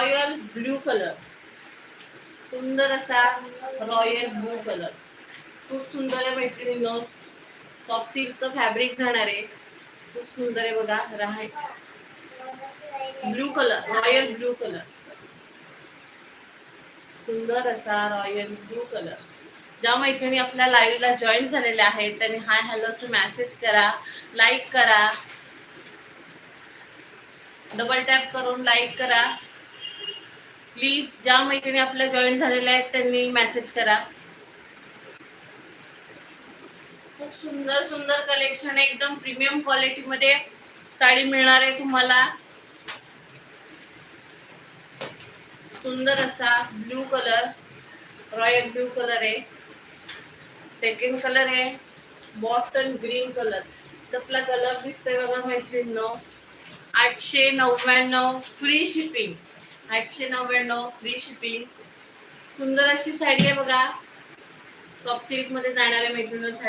Royal blue colour, सुंदर असा royal blue colour, खूप सुंदर आहे मैत्रिणींनो. सॉफ्ट सिल्कचं फॅब्रिक जाणार आहे, खूप सुंदर आहे बघा. Blue colour, royal blue colour, सुंदर असा रॉयल ब्लू कलर. ज्या मैत्रिणी आपल्या लाईव्हला जॉईन झालेल्या आहेत त्यांनी हाय हॅलो असं मेसेज करा, लाईक करा, डबल टॅप करून लाईक करा प्लीज. ज्या मैत्रिणी आपल्या जॉईन झालेल्या आहेत त्यांनी मेसेज करा. खूप सुंदर सुंदर कलेक्शन, एकदम प्रीमियम क्वालिटी मध्ये साडी मिळणार आहे तुम्हाला. सुंदर असा blue colour, royal blue colour आहे. सेकंड कलर आहे बॉटल ग्रीन कलर. कसला कलर दिसतोय बघा मैत्रिणींनो. 899 फ्री शिपिंग, 899 फ्री शिपिंग. सुंदर अशी साडी आहे बघा, सॉफ्ट सिल्क मध्ये जाणाऱ्या मैत्रिणींनो साडी.